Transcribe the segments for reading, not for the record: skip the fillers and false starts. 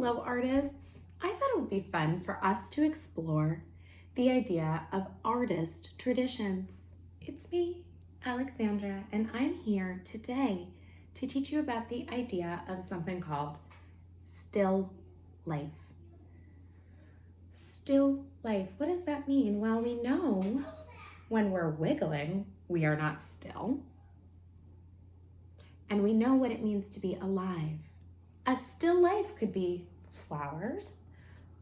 Hello artists! I thought it would be fun for us to explore the idea of artist traditions. It's me, Alexandra, and I'm here today to teach you about the idea of something called still life. Still life, what does that mean? Well, we know when we're wiggling, we are not still. And we know what it means to be alive. A still life could be flowers,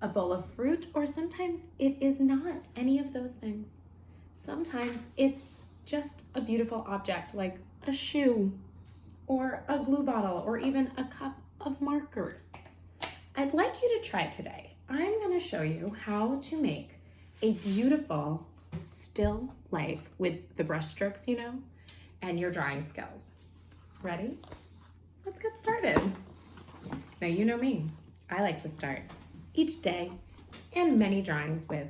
a bowl of fruit, or sometimes it is not any of those things. Sometimes it's just a beautiful object like a shoe or a glue bottle or even a cup of markers. I'd like you to try today. I'm going to show you how to make a beautiful still life with the brush strokes you know and your drawing skills. Ready? Let's get started. Now you know me, I like to start each day and many drawings with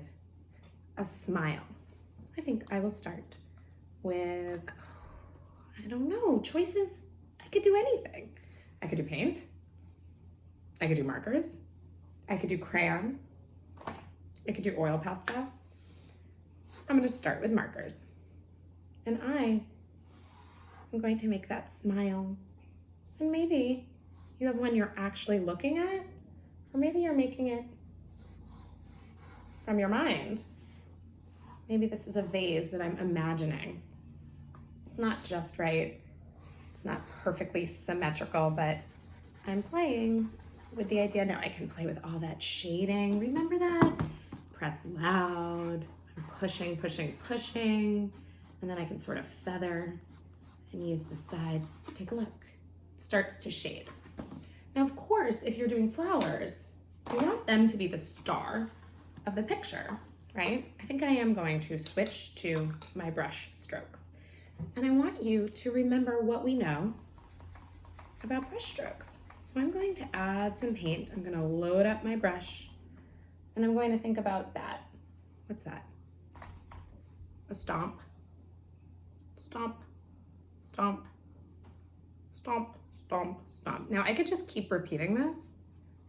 a smile. I think I will start with, I don't know, choices. I could do anything. I could do paint, I could do markers, I could do crayon, I could do oil pastel. I'm gonna start with markers. And I'm going to make that smile. And maybe you have one you're actually looking at, or maybe you're making it from your mind. Maybe this is a vase that I'm imagining. It's not just right. It's not perfectly symmetrical, but I'm playing with the idea. Now I can play with all that shading. Remember that? Press loud. I'm pushing, pushing, pushing. And then I can sort of feather and use the side. Take a look. It starts to shade. Now, of course, if you're doing flowers, you want them to be the star of the picture, right? I think I am going to switch to my brush strokes. And I want you to remember what we know about brush strokes. So I'm going to add some paint. I'm going to load up my brush, and I'm going to think about that. What's that? A stomp. Stomp, stomp, stomp, stomp, stomp. Now I could just keep repeating this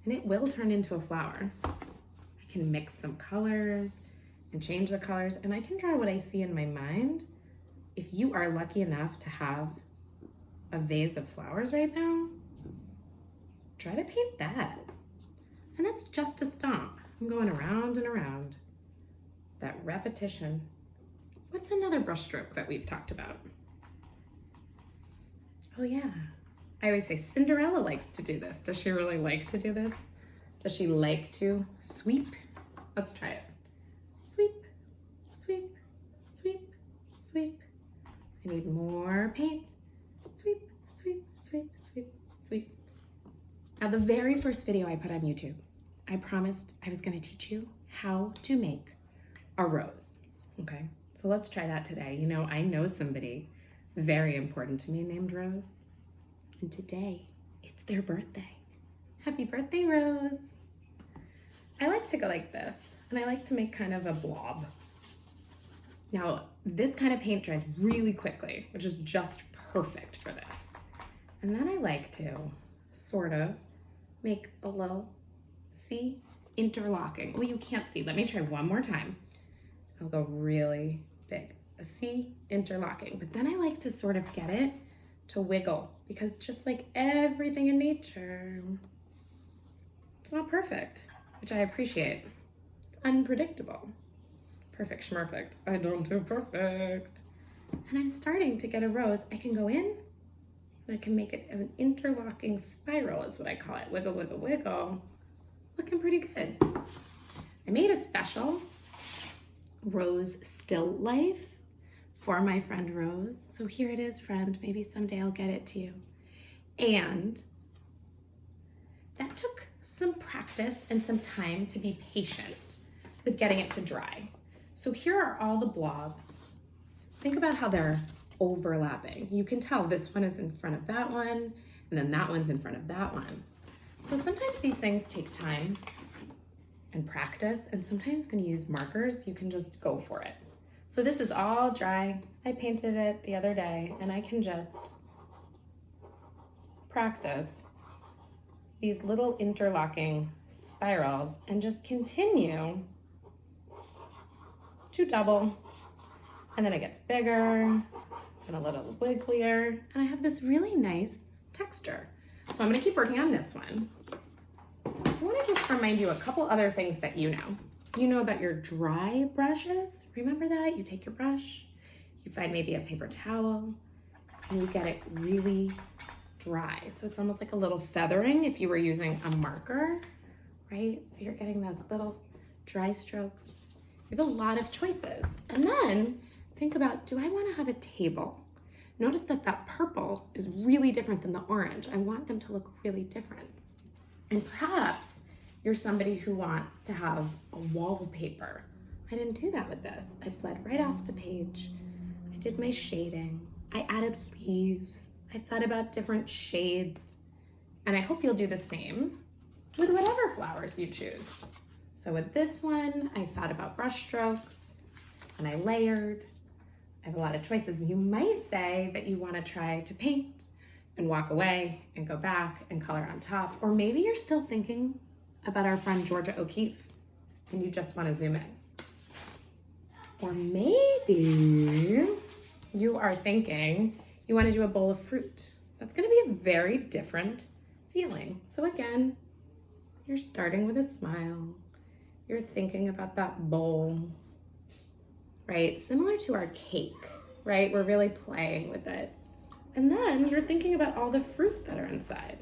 and it will turn into a flower. I can mix some colors and change the colors, and I can draw what I see in my mind. If you are lucky enough to have a vase of flowers right now, try to paint that. And that's just a stomp. I'm going around and around. That repetition. What's another brush stroke that we've talked about? Oh yeah, I always say Cinderella likes to do this. Does she really like to do this? Does she like to sweep? Let's try it. Sweep, sweep, sweep, sweep. I need more paint. Sweep, sweep, sweep, sweep, sweep. Now the very first video I put on YouTube, I promised I was gonna teach you how to make a rose, okay? So let's try that today. You know, I know somebody very important to me named Rose. And today, it's their birthday. Happy birthday, Rose. I like to go like this, and I like to make kind of a blob. Now, this kind of paint dries really quickly, which is just perfect for this. And then I like to sort of make a little, see, interlocking. Oh, you can't see. Let me try one more time. I'll go really big. A C interlocking, but then I like to sort of get it to wiggle, because just like everything in nature, it's not perfect, which I appreciate. It's unpredictable. Perfect schmerfect. I don't do perfect. And I'm starting to get a rose. I can go in and I can make it an interlocking spiral is what I call it. Wiggle, wiggle, wiggle. Looking pretty good. I made a special rose still life for my friend Rose. So here it is, friend. Maybe someday I'll get it to you. And that took some practice and some time to be patient with getting it to dry. So here are all the blobs. Think about how they're overlapping. You can tell this one is in front of that one, and then that one's in front of that one. So sometimes these things take time and practice, and sometimes when you use markers, you can just go for it. So this is all dry. I painted it the other day, and I can just practice these little interlocking spirals and just continue to double. And then it gets bigger and a little wigglier. And I have this really nice texture. So I'm gonna keep working on this one. I wanna just remind you a couple other things that you know. You know about your dry brushes. Remember that? You take your brush, you find maybe a paper towel, and you get it really dry. So it's almost like a little feathering if you were using a marker, right? So you're getting those little dry strokes. You have a lot of choices. And then think about, do I want to have a table? Notice that that purple is really different than the orange. I want them to look really different. And perhaps you're somebody who wants to have a wallpaper. I didn't do that with this. I bled right off the page. I did my shading. I added leaves. I thought about different shades. And I hope you'll do the same with whatever flowers you choose. So with this one, I thought about brush strokes and I layered. I have a lot of choices. You might say that you want to try to paint and walk away and go back and color on top. Or maybe you're still thinking about our friend Georgia O'Keeffe and you just want to zoom in. Or maybe you are thinking you want to do a bowl of fruit. That's going to be a very different feeling. So again, you're starting with a smile. You're thinking about that bowl, right? Similar to our cake, right? We're really playing with it. And then you're thinking about all the fruit that are inside.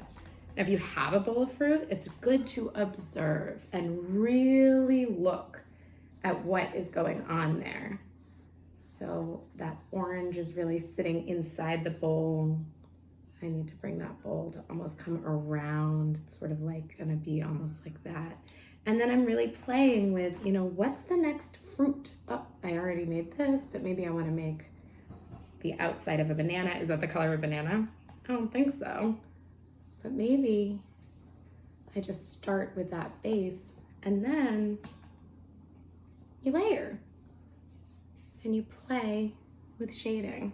Now, if you have a bowl of fruit, it's good to observe and really look at what is going on there. So that orange is really sitting inside the bowl. I need to bring that bowl to almost come around. It's sort of like gonna be almost like that. And then I'm really playing with, what's the next fruit? Oh, I already made this, but maybe I wanna make the outside of a banana. Is that the color of a banana? I don't think so. But maybe I just start with that base and then you layer and you play with shading.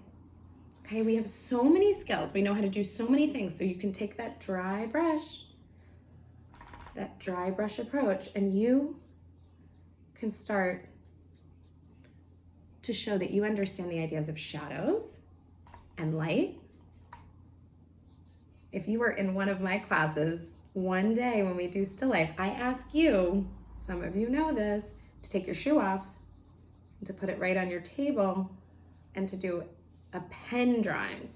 Okay, we have so many skills. We know how to do so many things. So you can take that dry brush approach, and you can start to show that you understand the ideas of shadows and light. If you were in one of my classes, one day when we do still life, I ask you, some of you know this, to take your shoe off and to put it right on your table and to do a pen drawing.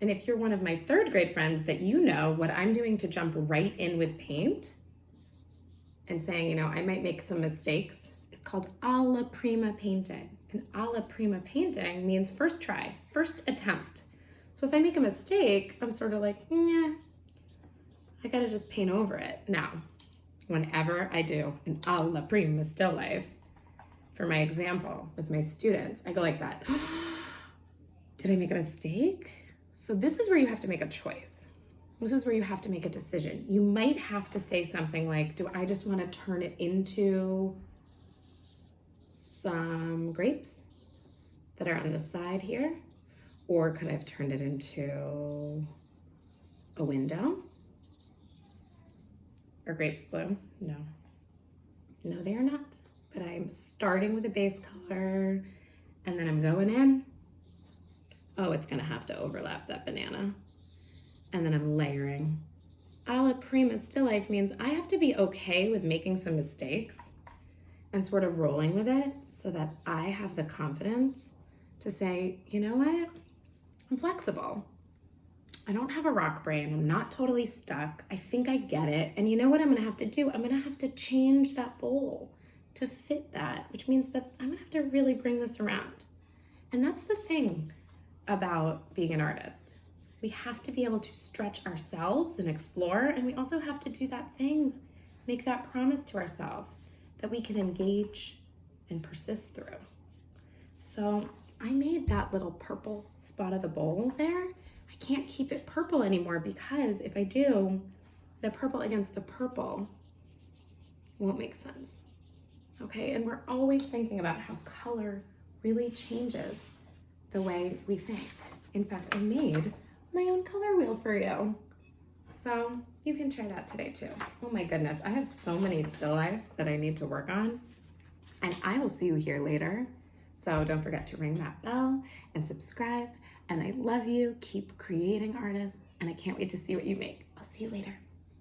And if you're one of my third grade friends that you know what I'm doing to jump right in with paint and saying, I might make some mistakes, it's called alla prima painting. And alla prima painting means first try, first attempt. So if I make a mistake, I'm sort of like, yeah, I gotta just paint over it. Now, whenever I do an alla prima still life, for my example with my students, I go like that. Did I make a mistake? So this is where you have to make a choice. This is where you have to make a decision. You might have to say something like, do I just want to turn it into some grapes that are on the side here? Or could I have turned it into a window? Are grapes blue? No. No, they are not. But I'm starting with a base color and then I'm going in. Oh, it's gonna have to overlap that banana. And then I'm layering. Alla prima still life means I have to be okay with making some mistakes and sort of rolling with it so that I have the confidence to say, you know what? I'm flexible. I don't have a rock brain. I'm not totally stuck. I think I get it. And you know what I'm gonna have to do? I'm gonna have to change that bowl to fit that, which means that I'm gonna have to really bring this around. And that's the thing about being an artist. We have to be able to stretch ourselves and explore, and we also have to do that thing, make that promise to ourselves that we can engage and persist through. So I made that little purple spot of the bowl there. I can't keep it purple anymore because if I do, the purple against the purple won't make sense. Okay, and we're always thinking about how color really changes the way we think. In fact, I made my own color wheel for you. So You can try that today too. Oh my goodness, I have so many still lifes that I need to work on. And I will see you here later. So don't forget to ring that bell and subscribe. And I love you. Keep creating, artists. And I can't wait to see what you make. I'll see you later.